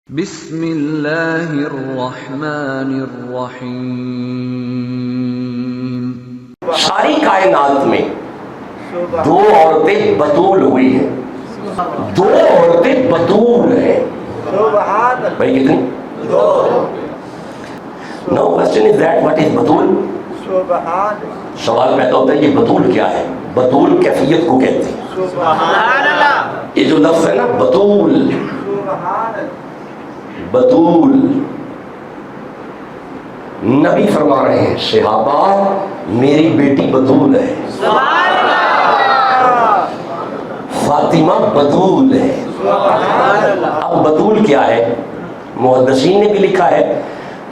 بسم اللہ الرحمن الرحیم۔ ساری کائنات میں دو عورتیں بطول ہوئی ہیں، دو عورتیں بطول ہیں بھائی کتنی؟ Now question is that what is بطول؟ سوال پیدا ہوتا ہے یہ بطول کیا ہے؟ بطول کیفیت کو کہتے ہیں۔ یہ جو لفظ ہے نا بطول، بطول، نبی فرما رہے ہیں صحابہ میری بیٹی بطول ہے، فاطمہ بطول ہے۔ اب بطول کیا ہے؟ محدثین نے بھی لکھا ہے،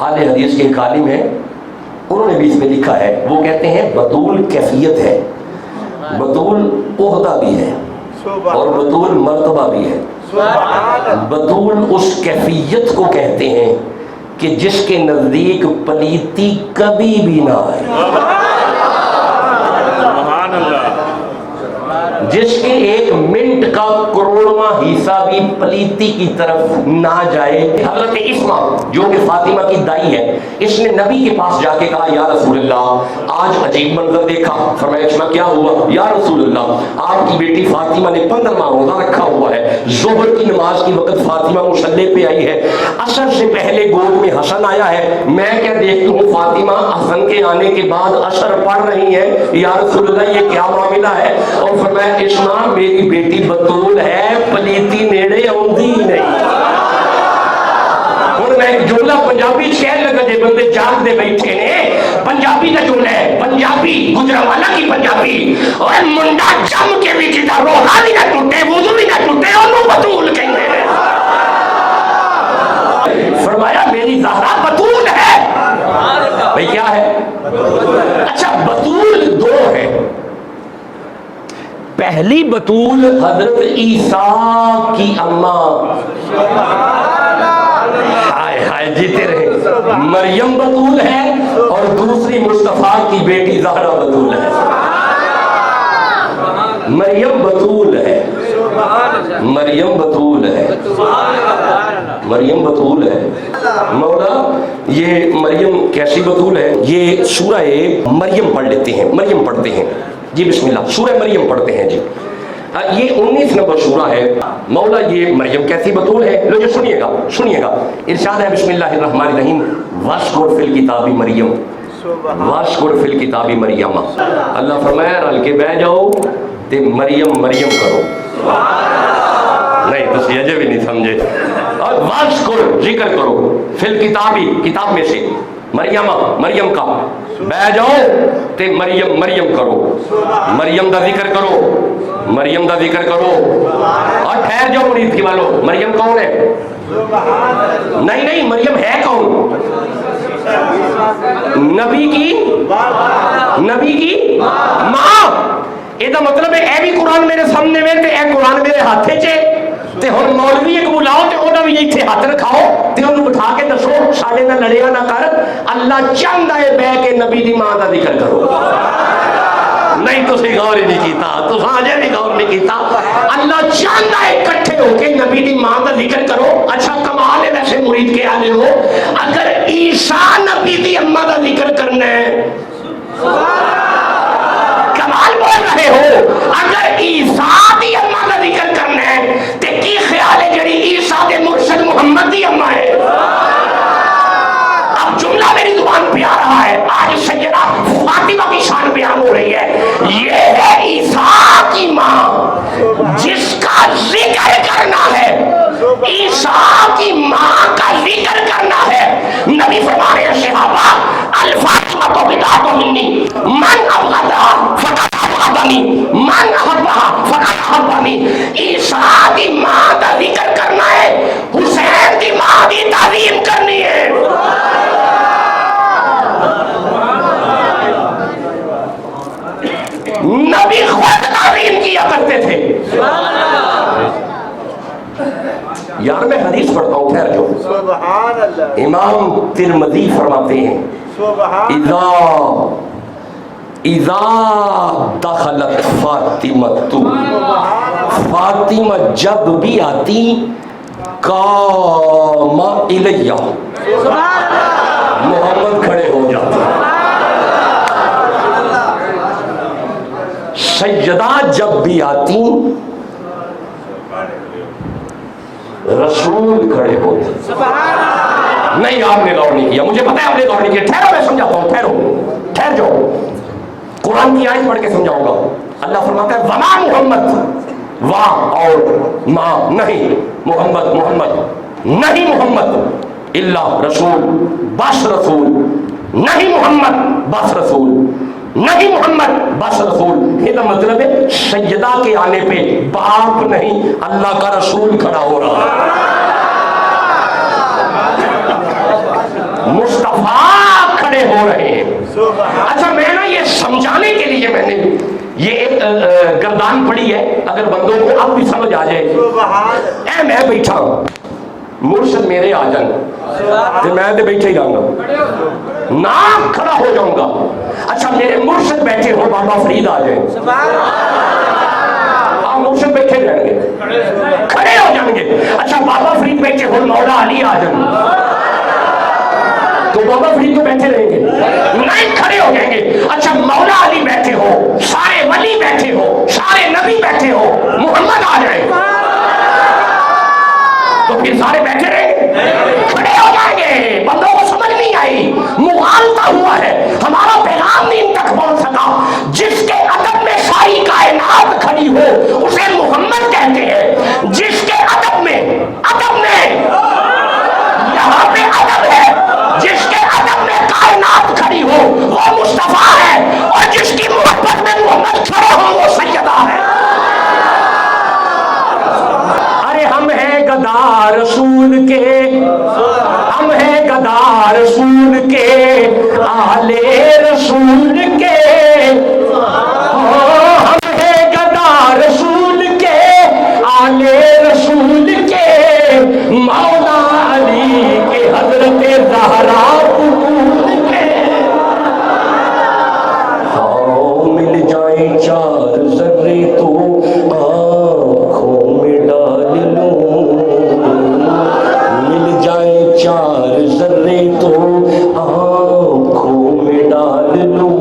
اہل حدیث کے ایک عالم ہیں انہوں نے بھی اس میں لکھا ہے، وہ کہتے ہیں بطول کیفیت ہے، بطول عہدہ بھی ہے اور بطول مرتبہ بھی ہے۔ بطول اس کیفیت کو کہتے ہیں کہ جس کے نزدیک پلیتی کبھی بھی نہ آئے، جس کے ایک منٹ کا کروڑواں حصہ بھی پلیتی کی طرف نہ جائے۔ حضرت اسما جو کہ فاطمہ کی دائی ہے، اس نے نبی کے پاس جا کے کہا یا رسول اللہ آج عجیب منظر دیکھا۔ فرمایا اسما کیا ہوا؟ یا رسول اللہ آپ کی بیٹی فاطمہ نے 15واں روزہ رکھا ہوا ہے، ظہر کی نماز کی وقت فاطمہ مصلی پہ آئی ہے، عصر سے پہلے گود میں حسن آیا ہے، میں کیا دیکھتا ہوں فاطمہ حسن کے آنے کے بعد عصر پڑھ رہی ہے، یا رسول اللہ یہ کیا معاملہ ہے؟ اور فرمایا اسما میری بیٹی بطول ہے، پلیتی نیڑے آؤندی نہیں۔ اور میں ایک جملہ پنجابی کہہ لگا جے بندے جاگ دے بیٹھے نے، پنجابی کا جملہ ہے، پنجابی گجرانوالہ کی پنجابی، اور منڈا جم کے بھی جدا روزہ بھی نہ ٹوٹے وضو بھی نہ ٹوٹے انہوں بطول کہیں گے۔ فرمایا میری زہرا بطول ہے۔ بھئی کیا ہے؟ اچھا بطول دو ہے، پہلی بطول حضرت عیسیٰ کی اماں، ہائے ہائے جیتے رہے، مریم بطول ہے، اور دوسری مصطفیٰ کی بیٹی زہرا بطول ہے۔ مریم بطول ہے، مریم بطول ہے، مریم بطول ہے۔ مولا یہ مریم کیسی بطول ہے؟ یہ سورہ مریم پڑھ لیتے ہیں، مریم پڑھتے ہیں جی، بسم اللہ سورہ مریم پڑھتے ہیں جی۔ یہ 19 نمبر سورہ ہے۔ مولا یہ مریم کیسی بطول ہے؟ لو جو سنیے گا، سنیے گا، ارشاد ہے بسم اللہ الرحمن الرحیم وَاذْكُرْ فِي الْكِتَابِ مریم، وَاذْكُرْ فِي الْكِتَابِ مریم۔ اللہ فرمایا رل کے بہ جاؤ تے مریم مریم کرو۔ نہیں تو یہ بھی نہیں سمجھے، اور وَاذْكُرْ ذکر کرو، فِي الْكِتَابِ کتاب میں سے، مریم مریم کا، بہ جاؤ تے مریم مریم کرو، مریم دا ذکر کرو، مریم دا ذکر کرو۔ اور ٹھہر جاؤ مرید کی والو، مریم کون ہے؟ نہیں نہیں، مریم ہے کون؟ نبی کی ماں۔ یہ مطلب ہے اے بھی قرآن میرے سامنے میں تے اے قرآن میرے ہاتھے چے تے ہن مولوی ایک بلاؤ تے اودا بھی ایتھے ہاتھ رکھاؤ تے اونوں بٹھا کے دسو ساڈے نال لڑیا نہ کر، اللہ چاہندا ہے بہ کے نبی دی ماں دا ذکر کرو۔ نہیں تو غور ہی نہیں کیتا، تو اجے بھی غور نہیں کیتا۔ اللہ چاہندا ہے اکٹھے ہو کے نبی دی ماں دا ذکر کرو۔ اچھا کمال ہے ویسے مرید کے آلے ہو، اگر عیسیٰ نبی دی اماں دا ذکر کرنا ہے، کمال بول رہے ہو، اگر عیسیٰ دی اماں دا ذکر کرنا ہے تے کی خیال ہے جڑی عیسیٰ دے مرشد محمد دی اماں ہے؟ اب جملہ میری زبان پہ آ رہا ہے، آج سیدہ فاطمہ کی شان بیان ہو رہی ہے، یہ ہے عیسیٰ کی ماں جس کا ذکر کرنا ہے، عیسیٰ کی ماں کا ذکر کرنا ہے۔ نبی فرما رہے ہیں صحابہ الفاطمہ تو بدعۃ منی من ابغضھا فقد ابغضنی من احبھا فقد احبنی۔ عیسیٰ کی ماں کا ذکر کرنا ہے، حسین کی ماں کی تعظیم کرنی ہے۔ نبی خود تعظیم کیا کرتے تھے۔ یار میں حدیث پڑھتا ہوں، ٹھہر جو، امام ترمذی فرماتے ہیں اذا دخلت فاطمہ جب بھی آتی قام الیہ، محمد کھڑے ہو جاتے، سیدہ جب بھی آتی رسول کھڑے ہوتے۔ نہیں آپ نے غور نہیں کیا، مجھے پتا ہے آپ نے غور نہیں کیا، ٹھہرو میں سمجھاتا ہوں، ٹھہر جاؤ، قرآن کی آیت پڑھ کے سمجھاؤں گا۔ اللہ فرماتا ہے وما محمد، واہ اور ماں نہیں، محمد نہیں، محمد الا رسول، بس رسول نہیں، محمد بس رسول نہیں، محمد بس رسول۔ یہ تو مطلب ہے سیدہ کے آنے پہ باپ نہیں، اللہ کا رسول کھڑا ہو رہا ہے، مصطفیٰ کھڑے ہو رہے ہیں۔ اچھا میں نا یہ سمجھانے کے لیے میں نے یہ ایک گردان پڑی ہے، اگر بندوں کو اب بھی سمجھ آ جائے۔ اے میں بیٹھا مرشد میرے آ جان تو میں تو بیٹھے ہی رہوں گا، نام کھڑا ہو جاؤں گا۔ اچھا میرے مرشد بیٹھے ہو، بابا فرید آ جائیں، آپ مرشد بیٹھے رہیں گے، کھڑے ہو جائیں گے۔ اچھا بابا فرید بیٹھے ہو، مولا علی آ جائیں تو بابا فرید تو بیٹھے رہیں گے نہیں، کھڑے ہو جائیں گے۔ اچھا مولا علی بیٹھے ہو، سارے ولی بیٹھے ہو، سارے نبی بیٹھے ہو، محمد آ جائے تو پھر سارے بیٹھے رہیں گے، کھڑے ہو جائیں گے۔ بندوں کو سمجھ نہیں آئی، مغالطہ ہوا ہے، ہمارا پیغام نہیں ان تک پہنچ سکا۔ جس کے ادب میں ساری کائنات کھڑی ہو اسے محمد کہتے ہیں، جس کے ادب میں یہاں پہ ادب ہے، جس کے ادب میں کائنات کھڑی ہو وہ مصطفیٰ ہے، اور جس کی محبت میں محمد کھڑے ہو وہ سیدہ ہے۔ ارے ہم ہیں گدا رسول کے، ہم ہیں گدا رسول کے، آلے رسول کے، ہم ہیں گدا رسول کے، آلے رسول کے، مولا علی کے، حضرت زہرا کے۔ ہاں مل جائیں چار ذرے تو آنکھوں میں ڈال لوں، مل جائیں چار ذرے تو آنکھوں میں ڈال لوں،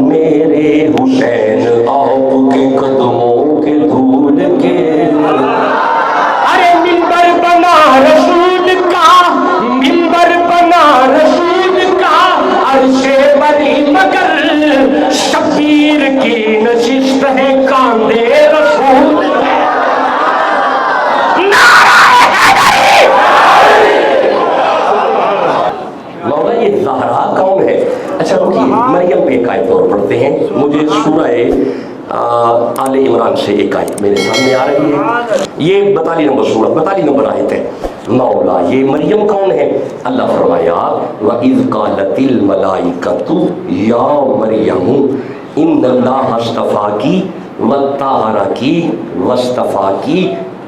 میرے حسین آپ کے قدموں کے دھول کے۔ ارے منبر بنا رسول کا، منبر بنا رسول کا، عرش بری مگر شبیر کی نشست ہے کاندے رسول۔ مولا یہ زہرا کون ہے؟ اچھا رکیے، مریم پہ ایک آیت اور پڑھتے ہیں، مجھے سورہ آل عمران سے ایک آیت میرے سامنے آ رہی ہے، یہ 42 نمبر سورہ، 42 نمبر آیت ہے۔ مولا یہ مریم کون ہے؟ اللہ فرمایا وَإِذْ قَالَتِ الْمَلَائِكَةُ يَا مَرْيَمُ إِنَّ اللَّهَ اصْطَفَاكِ وَطَّهَّرَكِ وَاصْطَفَاكِ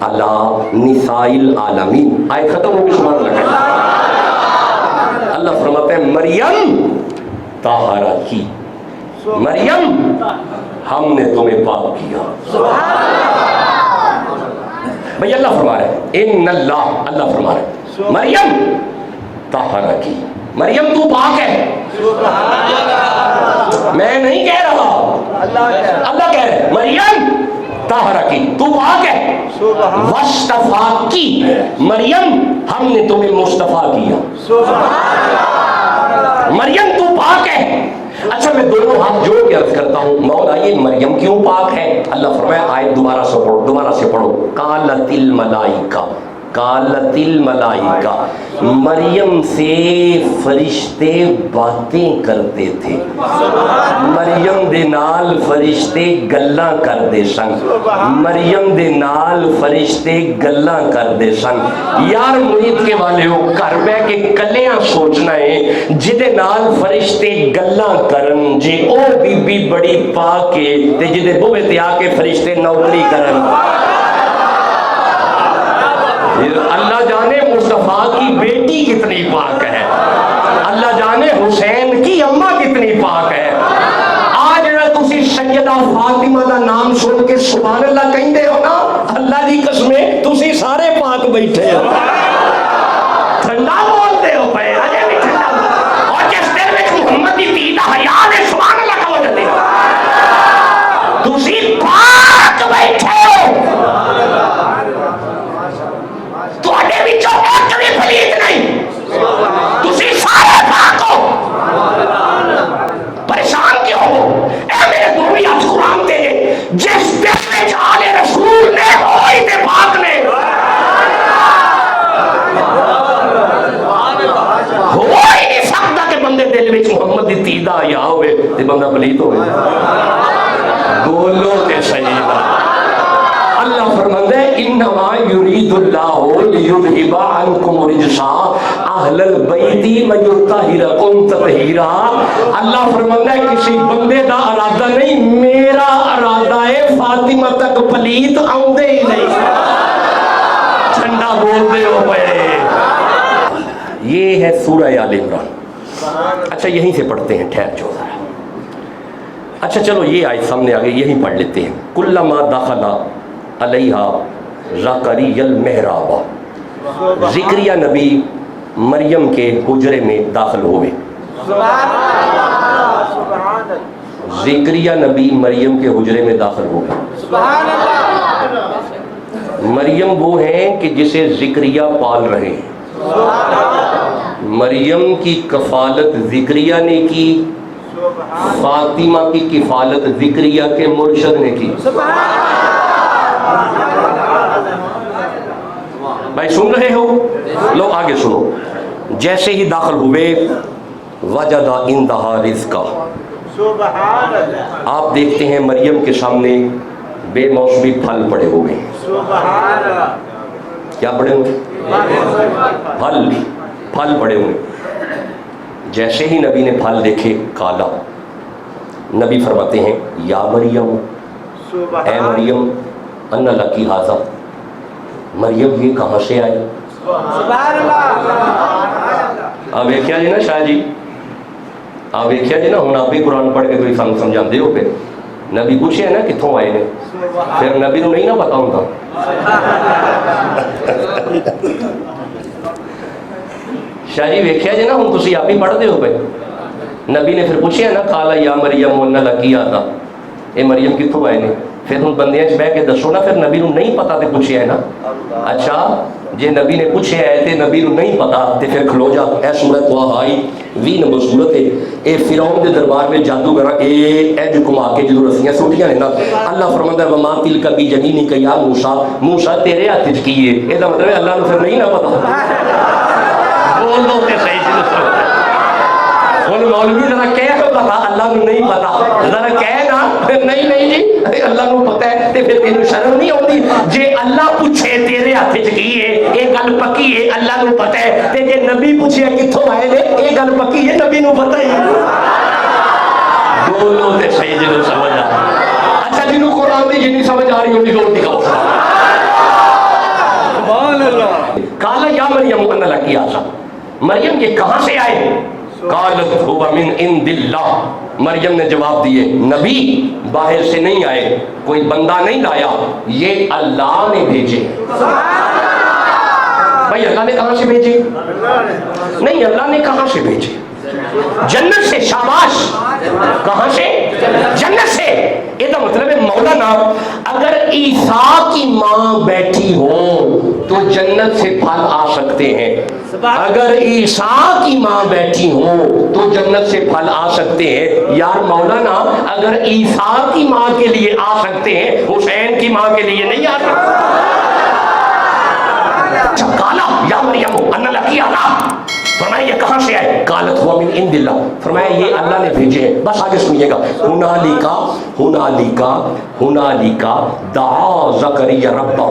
عَلَى نِسَاءِ الْعَالَمِينَ۔ آیت ختم ہو گئی، سبحان اللہ۔ اللہ فرماتے ہیں مریم طاہرہ کی، مریم ہم نے تمہیں پاک کیا۔ بھئی اللہ فرما رہے ہیں ان اللہ، اللہ فرما رہے ہیں مریم طاہرہ کی، مریم تو پاک ہے، میں نہیں کہہ رہا، اللہ کہہ رہے ہیں مریم طاہرہ کی، تو پاک ہے، واصطفیٰ کی، مریم ہم نے تمہیں مصطفیٰ کیا، مریم تو پاک ہے۔ اچھا میں دونوں ہاتھ جوڑ کے عرض کرتا ہوں مولا یہ مریم کیوں پاک ہے؟ اللہ فرمایا آیت دوبارہ سے پڑھو، قالت الملائکہ، قالت الملائکہ، مریم سے فرشتے باتیں کرتے تھے، مریم دے نال فرشتے گلاں کردے سن، مریم دے نال فرشتے گلاں کردے سن۔ یار مرید کے والے ہو گھر بیٹھ کے کلیاں سوچنا ہے جدے نال فرشتے گلاں کرن، جے او بی بی بڑی پاک ہے تے جدے بوے تے آ کے فرشتے نوکری کرن۔ اللہ جانے مصطفیٰ کی بیٹی کتنی پاک ہے، اللہ جانے حسین کی اماں کتنی پاک ہے۔ آج نہ تسی سیدہ فاطمہ دا نام سن کے سبحان اللہ کہندے ہو نا، اللہ دی قسمیں تسی سارے پاک بیٹھے ہو ٹھنڈا بولتے ہو پے اجے بھی ٹھنڈا اور جس دل وچ محمد دی دین دا حیا ہے سبحان اللہ کا وجہ دے تسی پاک بیٹھے ہو تواڈے وچوں ایک بھی پلیت نہیں تسی سارے پاک ہو پریشان کیوں ہو اے میرے دنیا قرآن دے جس دل وچ آل رسول نے ہوئی تے پاک نے ہوئی نہیں سکتا کہ بندے دل وچ محمد دی تیدا یا ہوئے تے بندہ پلیت ہوئے بولو تے سجدہ اللہ فرماتا ہے انما یرید اللہ لیذھب عنکم الرجس اہل البیت ویطہرکم تطہیرا اللہ فرماتا ہے کسی بندے دا ارادہ نہیں میرا ارادہ ہے فاطمہ تک پلیت آؤندے ہی نہیں ٹھنڈا بول دے ہو پے یہ ہے سورہ آل عمران اچھا یہیں سے پڑھتے ہیں ٹھہر جو اچھا چلو یہ آیت سامنے آگے یہیں پڑھ لیتے ہیں کلما دخل علیہا زکریا المحراب ذکریہ نبی مریم کے حجرے میں داخل ہوئے ذکریہ نبی مریم کے حجرے میں داخل ہوئے مریم وہ ہیں کہ جسے ذکریہ پال رہے ہیں مریم کی کفالت ذکریہ نے کی فاطمہ کی کفالت ذکریہ کے مرشد نے کی بھائی سن رہے ہو لو آگے سنو جیسے ہی داخل ہوئے وجد عندہا رزقا آپ دیکھتے ہیں مریم کے سامنے بے موسمی پھل پڑے ہوئے کیا پڑے ہوئے پھل پڑے ہوئے جیسے ہی نبی نے پھل دیکھے کالا نبی فرماتے ہیں یا مریم اے مریم ان لکی ھذا مریم یہ کہاں سے آئی آپ ویکھیا جی نا شاہ جی آپ ویکھیا جی نا ہوں آپ بھی قرآن پڑھ کے کوئی سمجھا دے ہو پہ نبی پوچھے نا کتوں آئے نے پھر نبی نو نہیں نا پتا ہوتا شاہ جی ویکھیا جی نا ہوں تسی آپ ہی پڑھ دے ہو پہ نبی نے پھر پوچھے نا کالا یا مریم ان لکی ھذا اے مریم کتوں آئے نے پھر ہوں بندیاں چ بہ کے دسو نا پھر نبی نو نہیں پتا تے پوچھے ہے نا اچھا جے نبی نے پوچھے ہے تے نبی نو نہیں پتا تے پھر کھلو جا اے سورۃ طٰہٰ آئی 20 نمبر سورت ہے اے فرعون دے دربار میں جادوگر اے جو کما کے جدوں رسیاں سوٹیاں نے نا اللہ فرماتا ہے وما تلک بیمینک یا موسیٰ موسیٰ تیرے ہاتھ وچ کی ہے اے دا مطلب ہے اللہ نو پھر نہیں نا پتا بولو تے صحیح سے ان مولوی ذرا کہہ تو پتا اللہ نو نہیں پتا ذرا کہہ نا نہیں جی اللہ نو پتا ہے تے پھر تینوں شرم نہیں ہوندی جے اللہ پوچھے تیرے ہاتھ وچ کی ہے اے گل پکی ہے اللہ نو پتا ہے تے جے نبی پوچھے کتھوں آئے نے اے گل پکی ہے نبی نو پتا ہے بولو تے صحیح جنوں سمجھ آ اچھا جنوں قرآن دی جنی سمجھ آ رہی ہوندی زور دکھاؤ سبحان اللہ قال یا مریم ان لکی ھذا مریم یہ کہاں سے آئے قالت هو من عند اللہ مریم نے جواب دیے نبی باہر سے نہیں آئے کوئی بندہ نہیں لایا یہ اللہ نے بھیجے بھائی اللہ نے کہاں سے بھیجے نہیں اللہ نے کہاں سے بھیجے جنت سے شاباش کہاں سے جنت سے یہ مطلب ہے مولانا اگر عیسیٰ کی ماں بیٹھی ہو تو جنت سے پھل آ سکتے ہیں اگر عیسیٰ کی ماں بیٹھی ہو تو جنت سے پھل آ سکتے ہیں یار مولانا اگر عیسیٰ کی ماں کے لیے آ سکتے ہیں حسین کی ماں کے لیے نہیں آ سکتے کالا یا مریم ان لکی ھذا فرمایا یہ کہاں سے آئے قالت هو من عند اللہ فرمایا یہ اللہ نے بھیجے ہیں بس آگے سنیے گا ہنالکا دعا زکریا ربہ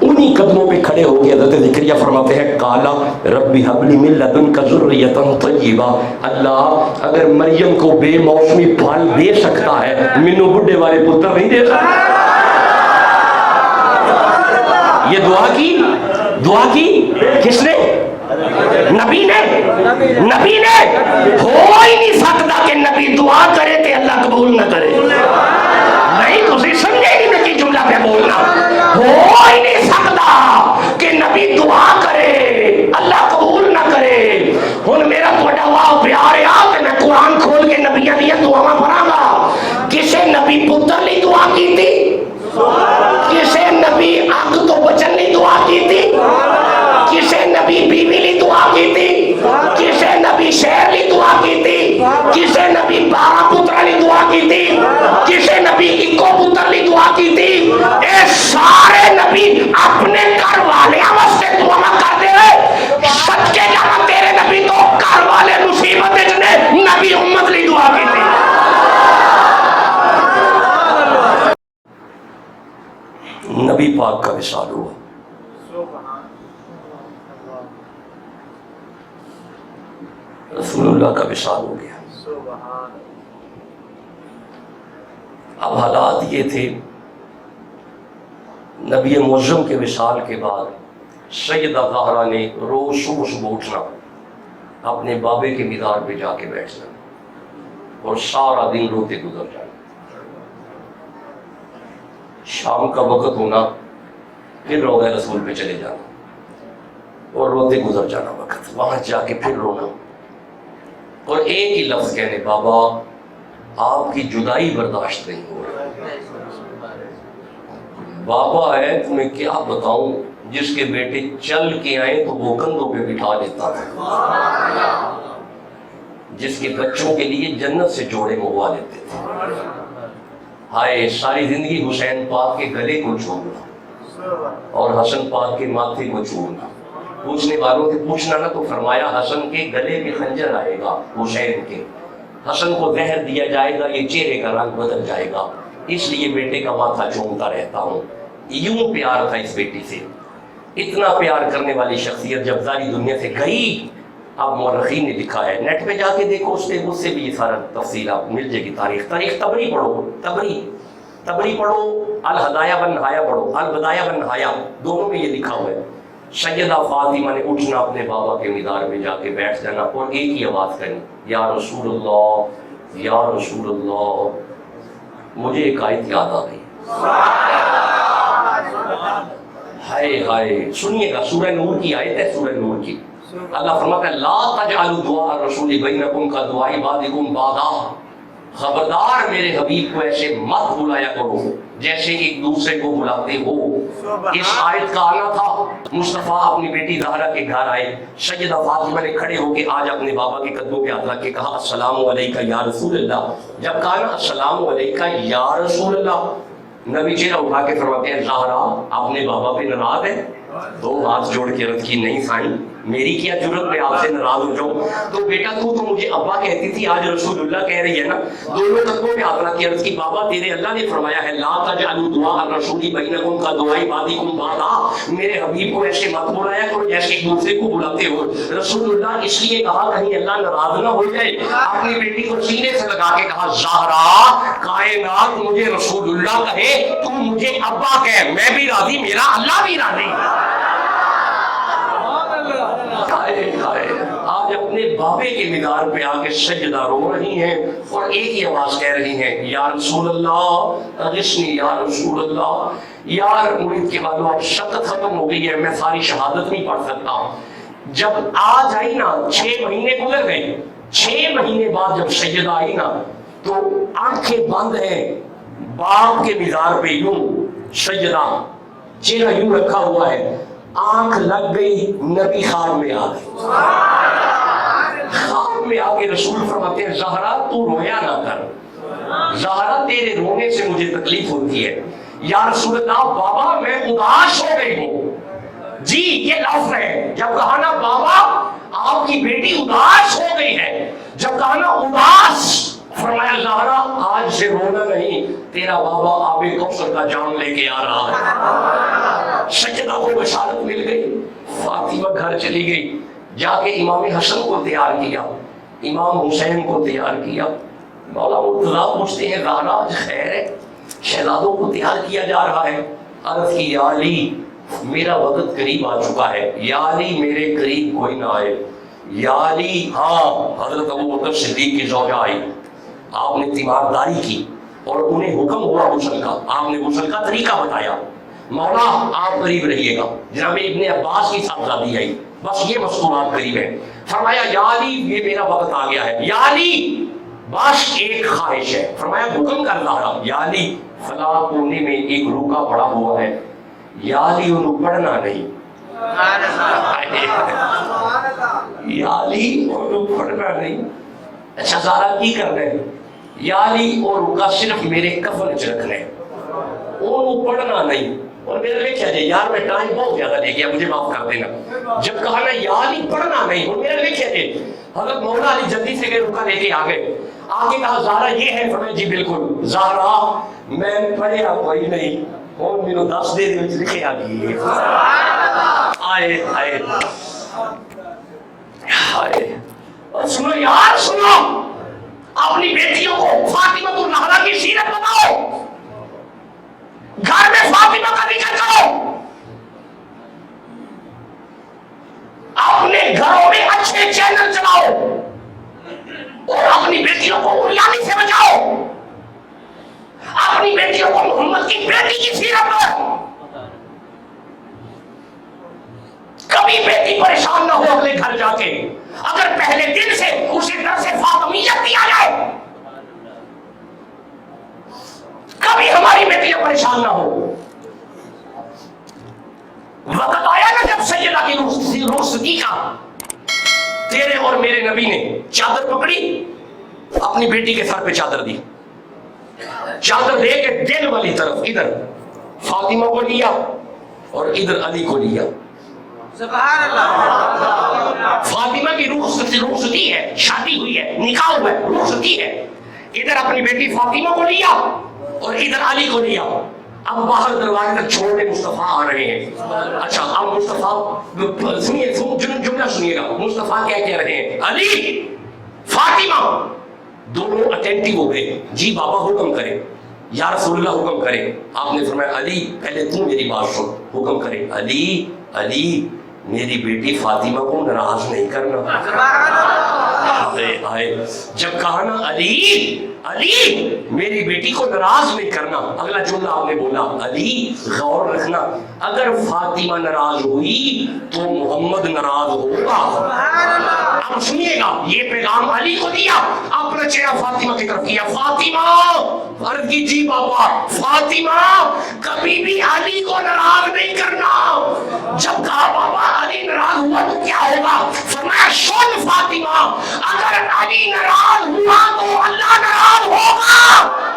انہی قدموں پہ کھڑے ہو گئے حضرت زکریا فرماتے ہیں قالا ربی حب لی من لدنک ذریۃ طیبہ اللہ اگر مریم کو بے موسمی پھل دے سکتا ہے منو بڈھے والے پتر نہیں دے سکتا یہ دعا کی کس نے نبی نے ہو ہی نہیں سکتا کہ نبی دعا کرے تے اللہ قبول نہ کرے نہیں تسی سمجھے ہی نہیں کہ جملہ پہ بولنا ہو ہی نہیں سکتا کہ نبی پاک کا وصال ہوا. رسول اللہ کا وصال ہو گیا. اب حالات یہ تھے، نبی معظم کے وصال کے بعد سیدہ زہرا نے روز صبح صبح اٹھنا، اپنے بابے کے مزار پہ جا کے بیٹھنا اور سارا دن روتے گزر جانا. شام کا وقت ہونا، پھر روضہ رسول پہ چلے جانا اور روتے گزر جانا وقت، وہاں جا کے پھر رونا اور ایک ہی لفظ کہنے، بابا آپ کی جدائی برداشت نہیں ہو رہا. بابا ہے تمہیں کیا بتاؤں، جس کے بیٹے چل کے آئے تو وہ کندھوں پہ بٹھا لیتا ہے، جس کے بچوں کے لیے جنت سے جوڑے منگوا لیتے تھے. ہائے ساری زندگی حسین پاک کے گلے کو چومنا اور حسن پاک کے ماتھے کو چومنا. پوچھنے والوں سے پوچھنا نہ تو فرمایا حسن کے گلے میں خنجر آئے گا، حسین کے، حسن کو زہر دیا جائے گا، یہ چہرے کا رنگ بدل جائے گا، اس لیے بیٹے کا ماتھا چومتا رہتا ہوں. یوں پیار تھا اس بیٹی سے. اتنا پیار کرنے والی شخصیت جب ساری دنیا سے گئی، اب مورخین نے لکھا ہے، نیٹ پہ جا کے دیکھو، اس سے بھی یہ سارا تفصیل آپ مل جائے گی. تاریخ تبری پڑھو، تبری پڑھو، الہدایہ والنہایہ پڑھو، البدایہ والنہایہ، دونوں میں یہ لکھا ہوا ہے. سیدہ فاطمہ نے اٹھنا، اپنے بابا کے مزار پہ جا کے بیٹھ جانا اور ایک ہی آواز کرنی، یا رسول اللہ، یا رسول اللہ. مجھے ایک آیت یاد آ گئی، ہائے ہائے سنیے گا، سورہ نور کی آیت ہے، سورہ نور کی. اللہ فرماتا ہے لا تجعلوا دعاء الرسول بینکم کدعاء بعضکم بعضا. خبردار میرے حبیب کو ایسے مت بلایا کرو جیسے ایک دوسرے کو بلاتے ہو. اس آیت کا آنا تھا، مصطفیٰ اپنی بیٹی زہرا کے گھر آئے، سیدہ فاطمہ نے کھڑے ہو کے آج اپنے بابا کے قدموں پہ ہاتھ رکھ کے کہا السلام علیکہ یا رسول اللہ. جب کہا نا السلام علیکہ یا رسول اللہ، نبی چہرہ اٹھا کے فرماتے ہیں زہرا اپنے بابا پہ ناراض ہے؟ دو ہاتھ جوڑ کے رکھ کی، نہیں سائن میری کیا جرت میں آپ سے ناراض ہو جاؤں. تو بیٹا تو مجھے ابا کہتی تھی، آج رسول اللہ کہہ رہی ہے نا. دونوں قدموں پہ ہاتھ رکھ کے عرض کی بابا تیرے اللہ نے فرمایا ہے لا تجعلوا دعاء الرسول بینکم کدعاء بعضکم بعضا. میرے حبیب کو ایسے مت بلایا کرو جیسے ایک دوسرے کو بلاتے ہو. رسول اللہ اس لیے کہا کہیں اللہ ناراض نہ ہو جائے. اپنی بیٹی کو سینے سے لگا کے کہا زہرا کائنات مجھے رسول اللہ کہے، تو مجھے ابا کہے، میں بھی راضی، میرا اللہ بھی راضی. آج اپنے بابے کے مزار پہ آ کے سجدہ رو رہی ہیں اور ایک ہی آواز کہہ رہی ہیں یا رسول اللہ اغثنی یا رسول اللہ. یار مرید کے بعد اب شقت ختم ہو گئی ہے، میں ساری شہادت نہیں پڑھ سکتا. جب آج آئی نا 6 مہینے گزر گئے، 6 مہینے بعد جب سیدہ آئی نا تو آنکھیں بند ہیں، باپ کے مزار پہ یوں سجدہ، چہرہ یوں رکھا ہوا ہے، آنکھ لگ گئی، نبی خواب میں آ گئی. خواب میں آ کے رسول فرماتے ہیں زہرا تو رویا نہ کر، زہرا تیرے رونے سے مجھے تکلیف ہوتی ہے. یا رسول اللہ بابا میں اداس ہو گئی ہوں. جی یہ لفظ ہے، جب کہا نا بابا آپ کی بیٹی اداس ہو گئی ہے، جب کہا نا اداس، فرمایا زہرا آج سے رونا نہیں، تیرا بابا آب کوثر کا جام لے کے آ رہا ہے. سجدہ کو بشارت مل گئی، فاطمہ گھر چلی گئی، جا کے امام حسن کو تیار کیا، امام حسین کو تیار کیا. مولا مرتضیٰ پوچھتے ہیں زہرا آج خیر ہے؟ شہزادوں کو تیار کیا جا رہا ہے. عرض کی یا علی میرا وقت قریب آ چکا ہے، یا علی میرے قریب کوئی نہ آئے. یا علی ہاں حضرت ابو بکر صدیق کی زوجہ آئی، آپ نے تیمارداری کی اور انہیں حکم ہوا غسل کا، آپ نے غسل کا طریقہ بتایا. مولا آپ قریب رہیے گا. جناب ابن عباس کی صاحبزادی آئی، بس یہ مذکورات قریب ہے. فرمایا یا علی یہ میرا وقت آ گیا ہے. یا علی بس ایک خواہش ہے. فرمایا حکم کر رہا. یا علی فلاں کونے میں ایک روکا پڑا ہوا ہے، یا علی انہوں پڑھنا نہیں. یا علی انہوں پڑھنا نہیں. اچھا زہرا کی کرنا ہے؟ یا علی اور روکا صرف میرے کفن چ رکھنا ہے، انہوں پڑھنا نہیں. اور میرے لئے کیا جائے یار میں ٹائم بہت زیادہ لے گیا، مجھے معاف کر دینا. جب کہا نا یا علی پڑھنا نہیں، اور میرے لئے کیا جائے حضرت مولا علی جلدی سے گئے، رکا لے کے آگئے. آگے کہا زہرا یہ ہے؟ فرمایا جی بالکل. زہرا میں پڑھیا کوئی نہیں، اور میرے 10 دے وچ لکھے آ گئی آئے آئے آئے سنو یار سنو اپنی بیٹیوں کو فاطمہ الزہرا کی سیرت بتاؤ گھر میں فاطمہ کا ذکر کرو اپنے گھروں میں اچھے چینل چلاؤ اور اپنی بیٹیوں کو اریانی سے بچاؤ اپنی بیٹیوں کو محمد کی بیٹی کی سیرت دو کبھی بیٹی پریشان نہ ہو اپنے گھر جا کے اگر پہلے دن سے اسے درس فاطمیت دیا جائے کبھی ہماری بیٹیاں پریشان نہ ہو وقت آیا نا جب سیدہ کی رخصتی کا تیرے اور میرے نبی نے چادر پکڑی اپنی بیٹی کے سر پہ چادر دی چادر لے کے دل والی طرف ادھر فاطمہ کو لیا اور ادھر علی کو لیا سبحان اللہ فاطمہ کی رخصتی ہے شادی ہوئی ہے نکاح ہوا ہے رخصتی ہے ادھر اپنی بیٹی فاطمہ کو لیا اور ادھر علی کو لیا اب باہر دروازے تک چھوٹے مصطفیٰ آ رہے ہیں اچھا اب مصطفیٰ سنیے جملہ سنیے گا مصطفیٰ کیا کہہ رہے ہیں علی فاطمہ دونوں اٹینٹیو ہو گئے جی بابا حکم کرے یا رسول اللہ حکم کرے آپ نے فرمایا علی پہلے تو میری بات سن حکم کرے علی علی میری بیٹی فاطمہ کو ناراض نہیں کرنا جب کہا نا علی علی میری بیٹی کو ناراض نہیں کرنا اگلا جملہ آپ نے بولا علی غور رکھنا اگر فاطمہ ناراض ہوئی تو محمد ناراض ہوگا اب سنیے گا یہ پیغام علی کو دیا اپنا چہرہ فاطمہ کی طرف کیا فاطمہ عرض کی جی بابا فاطمہ کبھی بھی علی کو ناراض نہیں کرنا جب کہا بابا علی ناراض ہوا تو کیا ہوگا فرمایا سن فاطمہ اگر علی ناراض ہوا تو اللہ ناراض ہوگا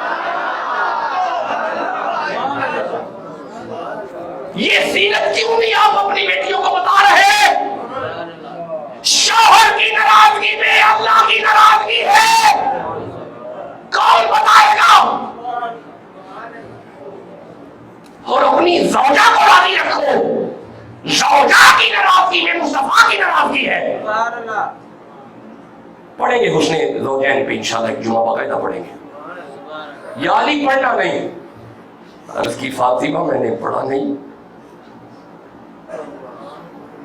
یہ سیرت کیوں نہیں آپ اپنی بیٹیوں کو بتا رہے شوہر کی ناراضگی میں اللہ کی ناراضگی ہے کون بتائے گا اور اپنی زوجہ کو راضی رکھو زوجہ کی ناراضگی میں مصطفیٰ کی ناراضگی ہے پڑھیں گے حسن زوجین پہ انشاءاللہ ایک جمعہ باقاعدہ پڑھیں گے یا علی پڑھنا نہیں عرض کی فاطمہ میں نے پڑھا نہیں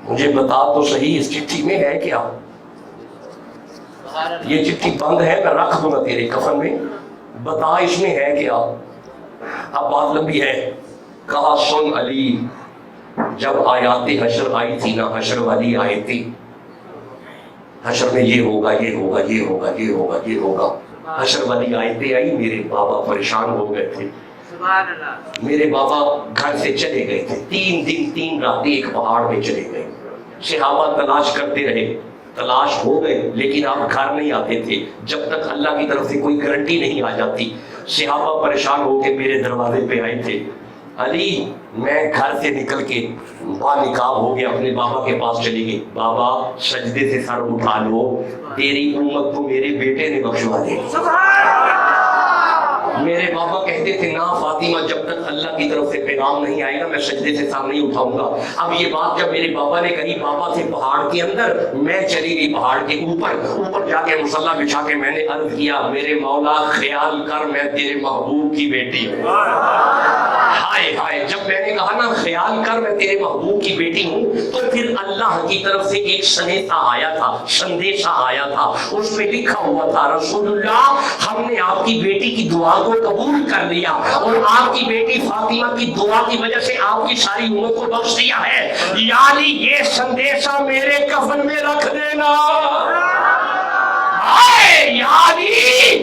مجھے بتا تو صحیح اس چٹھی میں ہے کیا یہ چٹھی بند ہے میں رکھ دوں گا تیرے کفن میں بتا اس میں ہے کیا اب بات لمبی ہے کہا سن علی جب آیات حشر آئی تھی نا حشر والی آئے تھی حشر میں یہ ہوگا یہ ہوگا یہ ہوگا یہ ہوگا یہ ہوگا حشر والی آیتیں آئی میرے بابا پریشان ہو گئے تھے میرے بابا گھر سے چلے گئے تھے 3 دن 3 راتیں ایک پہاڑ میں چلے گئے صحابہ تلاش کرتے رہے تلاش ہو گئے لیکن آپ گھر نہیں آتے تھے جب تک اللہ کی طرف سے کوئی گارنٹی نہیں آ جاتی صحابہ پریشان ہو کے میرے دروازے پہ آئے تھے علی میں گھر سے نکل کے با نکاح ہو گیا اپنے بابا کے پاس چلی گئی بابا سجدے سے سر اٹھا لو تیری امت کو میرے بیٹے نے بخشوا دی میرے بابا کہتے تھے نا فاطمہ جب تک اللہ کی طرف سے پیغام نہیں آئے گا میں سجدے سے سر نہیں اٹھاؤں گا اب یہ بات جب میرے بابا نے کہی بابا سے پہاڑ کے اندر میں چلی گئی پہاڑ کے اوپر جا کے مصلی بچھا کے میں نے عرض کیا میرے مولا خیال کر میں تیرے محبوب کی بیٹی ہوں ہائے ہائے جب میں نے کہا نا خیال کر میں تیرے محبوب کی بیٹی ہوں تو پھر اللہ کی طرف سے ایک سندیشہ آیا تھا اس میں لکھا ہوا تھا رسول اللہ ہم نے آپ کی بیٹی کی دعا کو قبول کر لیا اور آپ کی بیٹی فاطمہ کی دعا کی وجہ سے آپ کی ساری امت کو بخش دیا ہے یعنی یہ سندیشہ میرے کفن میں رکھ دینا یعنی